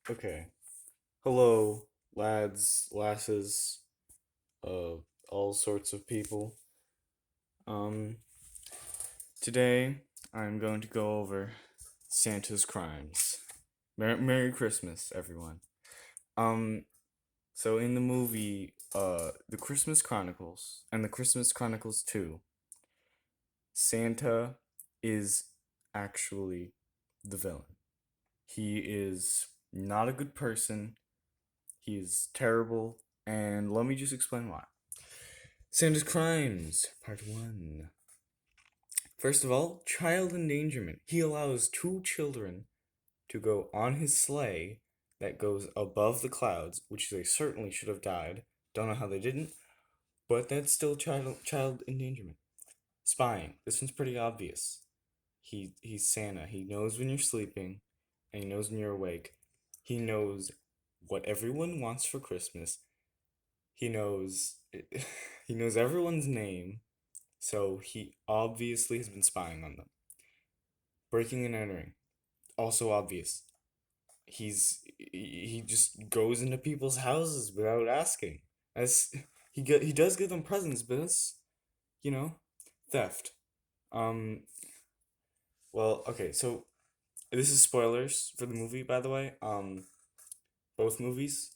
Okay. Hello, lads, lasses, uh, all sorts of people. Um, Today I'm going to go over Santa's crimes. Merry Christmas, everyone. Um, so in the movie, The Christmas Chronicles and The Christmas Chronicles 2, Santa is actually the villain. He is not a good person. He is terrible, and let me just explain why. Santa's Crimes, Part 1. First of all, child endangerment. He allows two children to go on his sleigh that goes above the clouds, which they certainly should have died. Don't know how they didn't, but that's still child endangerment. Spying. This one's pretty obvious. He's Santa. He knows when you're sleeping, and he knows when you're awake. He knows what everyone wants for Christmas. He knows he knows everyone's name. So he obviously has been spying on them. Breaking and entering, also obvious. He just goes into people's houses without asking. As he does give them presents, but it's you know theft. Um. Well, okay. So this is spoilers for the movie, by the way. Both movies.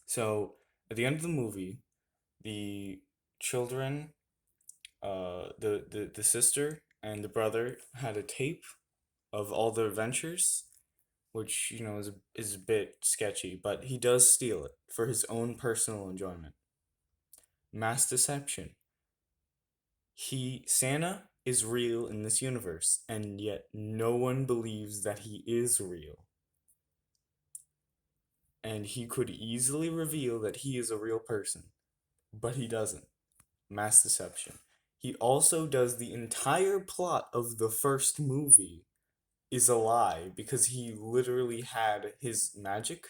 So at the end of the movie, the children, the sister and the brother had a tape of all their adventures, which is a bit sketchy, but he does steal it for his own personal enjoyment. Mass deception. Santa is real in this universe, and yet no one believes that he is real. And he could easily reveal that he is a real person, but he doesn't. Mass deception. He also does the entire plot of the first movie is a lie because he literally had his magic,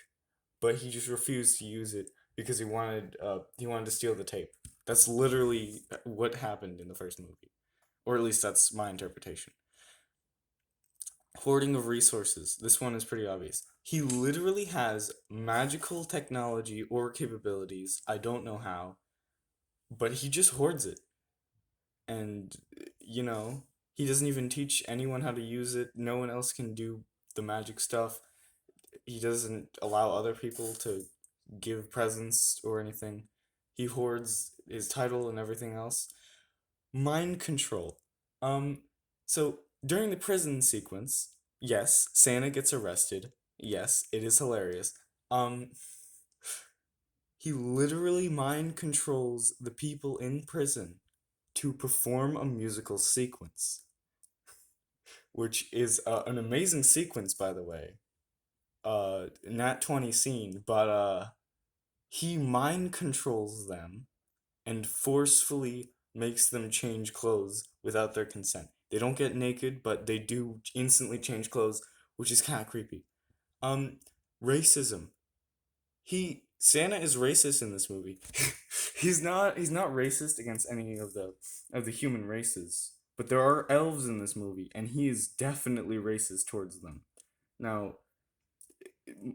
but he just refused to use it because he wanted to steal the tape. That's literally what happened in the first movie, or at least that's my interpretation. Hoarding of resources. This one is pretty obvious. He literally has magical technology or capabilities. I don't know how, but he just hoards it, and you know he doesn't even teach anyone how to use it. No one else can do the magic stuff. He doesn't allow other people to give presents or anything. He hoards his title and everything else. Mind control. Um, so during the prison sequence, yes, Santa gets arrested. Yes, it is hilarious. Um, he literally mind controls the people in prison to perform a musical sequence, which is an amazing sequence, by the way. Nat 20 scene, but he mind controls them and forcefully makes them change clothes without their consent. They don't get naked, but they do instantly change clothes, which is kind of creepy. Um, Racism. Santa is racist in this movie. He's not racist against any of the human races, but there are elves in this movie, and he is definitely racist towards them. Now,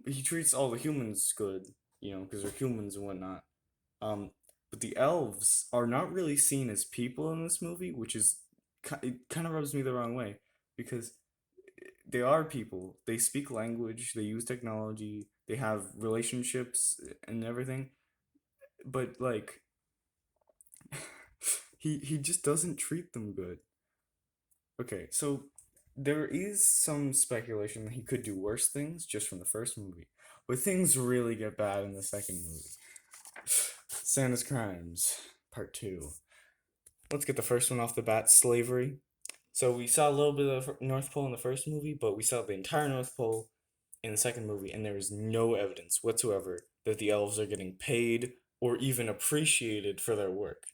he treats all the humans good, because they're humans and whatnot. Um, but the elves are not really seen as people in this movie, which is it kind of rubs me the wrong way because they are people. They speak language, they use technology, they have relationships and everything. But like he just doesn't treat them good. Okay, so there is some speculation that he could do worse things just from the first movie. But things really get bad in the second movie. Santa's Crimes, Part 2. Let's get the first one off the bat, slavery. So we saw a little bit of North Pole in the first movie, but we saw the entire North Pole in the second movie, and there is no evidence whatsoever that the elves are getting paid or even appreciated for their work.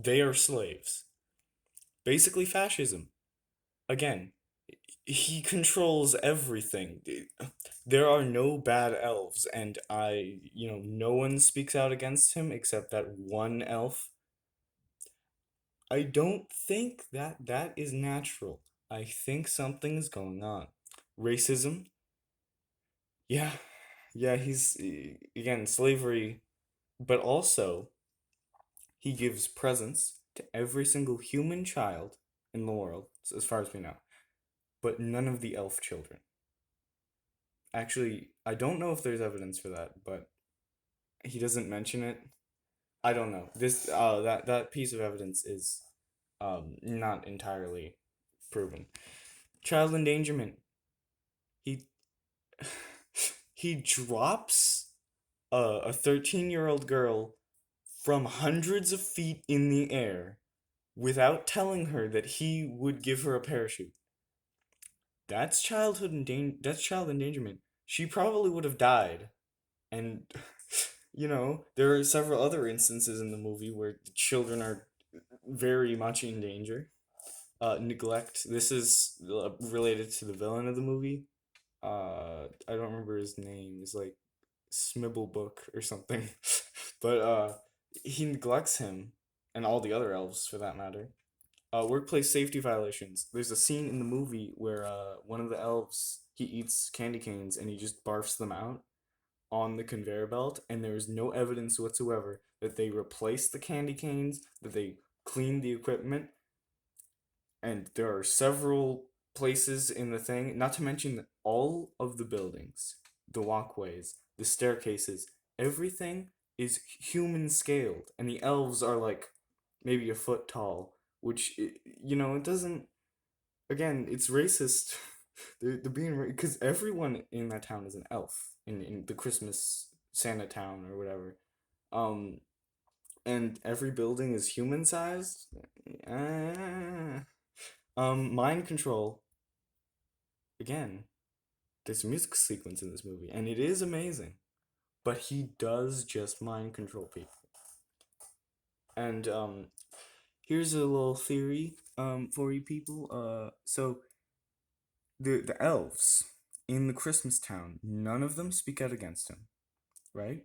They are slaves. Basically, fascism. Again, he controls everything. There are no bad elves, and no one speaks out against him except that one elf. I don't think that that is natural. I think something is going on. Racism. Yeah, yeah, again, slavery, but also he gives presents to every single human child in the world, as far as we know, but none of the elf children. Actually, I don't know if there's evidence for that, but he doesn't mention it. I don't know. That piece of evidence is not entirely proven. Child endangerment. He he drops a 13-year-old girl from hundreds of feet in the air without telling her that he would give her a parachute. That's child endangerment. She probably would have died. And there are several other instances in the movie where the children are very much in danger. Neglect. This is related to the villain of the movie. I don't remember his name. It's like Smibblebook or something. But he neglects him and all the other elves for that matter. Workplace safety violations. There's a scene in the movie where one of the elves he eats candy canes and he just barfs them out on the conveyor belt, and there is no evidence whatsoever that they replaced the candy canes, that they cleaned the equipment, and there are several places in the thing, not to mention that all of the buildings, the walkways, the staircases, everything is human scaled, and the elves are like maybe a foot tall, which, it doesn't, again, it's racist. They're being, because everyone in that town is an elf in the Christmas Santa town or whatever. Um, and every building is human sized. Ah. Mind control. Again, there's a music sequence in this movie, and it is amazing. But he does just mind control people. And here's a little theory for you people. So the elves in the Christmas town, none of them speak out against him, right?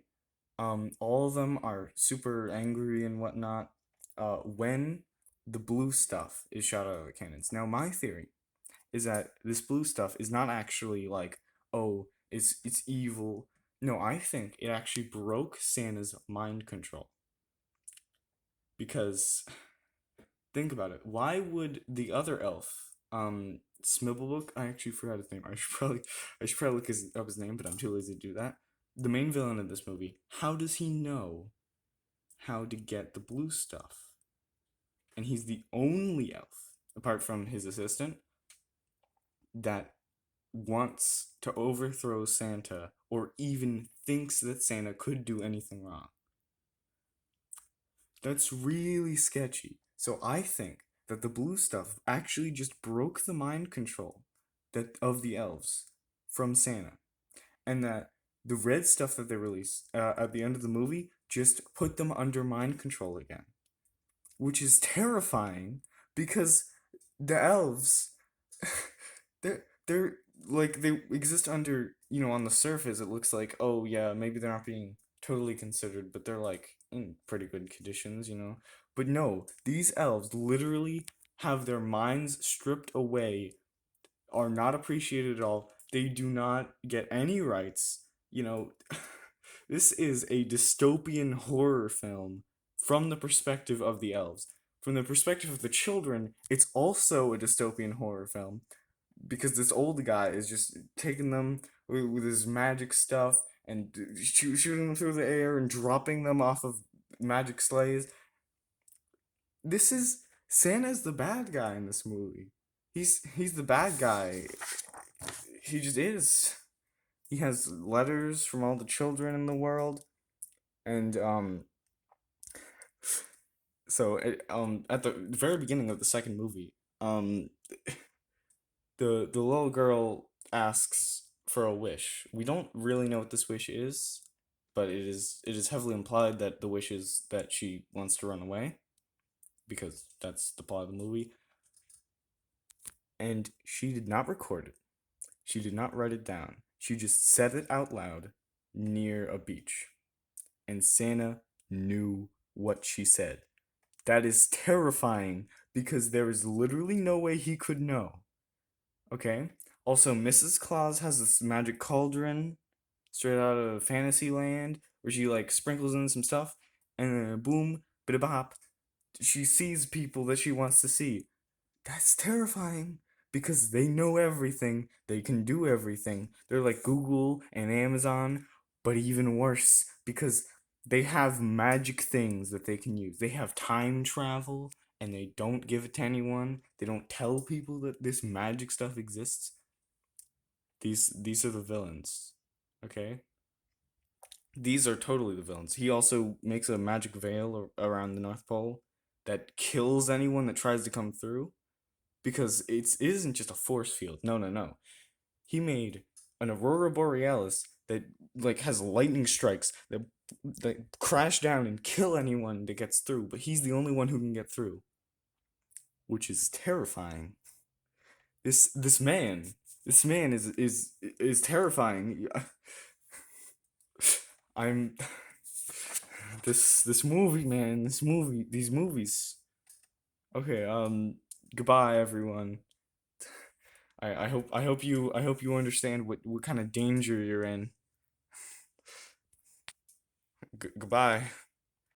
All of them are super angry and whatnot. When the blue stuff is shot out of the cannons. Now, my theory is that this blue stuff is not actually like, oh, it's evil. No, I think it actually broke Santa's mind control. Because think about it. Why would the other elf, Smibblebook? I actually forgot his name. I should probably look up his name, but I'm too lazy to do that. The main villain of this movie. How does he know how to get the blue stuff? And he's the only elf, apart from his assistant, that wants to overthrow Santa or even thinks that Santa could do anything wrong. That's really sketchy. So I think that the blue stuff actually just broke the mind control that of the elves from Santa, and that the red stuff that they release at the end of the movie just put them under mind control again, which is terrifying because the elves they're like they exist under, on the surface it looks like, oh yeah, maybe they're not being totally considered, but they're like in pretty good conditions. But no, these elves literally have their minds stripped away, are not appreciated at all. They do not get any rights. This is a dystopian horror film from the perspective of the elves. From the perspective of the children, it's also a dystopian horror film because this old guy is just taking them with his magic stuff and shooting them through the air and dropping them off of magic sleighs. This is Santa's the bad guy in this movie. He's the bad guy. He just is. He has letters from all the children in the world, and so at the very beginning of the second movie, the little girl asks for a wish. We don't really know what this wish is, but it is heavily implied that the wish is that she wants to run away, because that's the plot of the movie. And she did not record it. She did not write it down. She just said it out loud near a beach. And Santa knew what she said. That is terrifying because there is literally no way he could know. Okay? Also, Mrs. Claus has this magic cauldron. straight out of Fantasyland, where she like sprinkles in some stuff, and then boom, bida bop, she sees people that she wants to see. That's terrifying because they know everything, they can do everything. They're like Google and Amazon, but even worse because they have magic things that they can use. They have time travel and they don't give it to anyone. They don't tell people that this magic stuff exists. These are the villains. Okay? These are totally the villains. He also makes a magic veil around the North Pole that kills anyone that tries to come through because it isn't just a force field. No, no, no. He made an aurora borealis that like has lightning strikes that crash down and kill anyone that gets through, but he's the only one who can get through, which is terrifying. This man is terrifying. I'm this movie, man, these movies. Okay, goodbye everyone. I hope you understand what kind of danger you're in. Goodbye.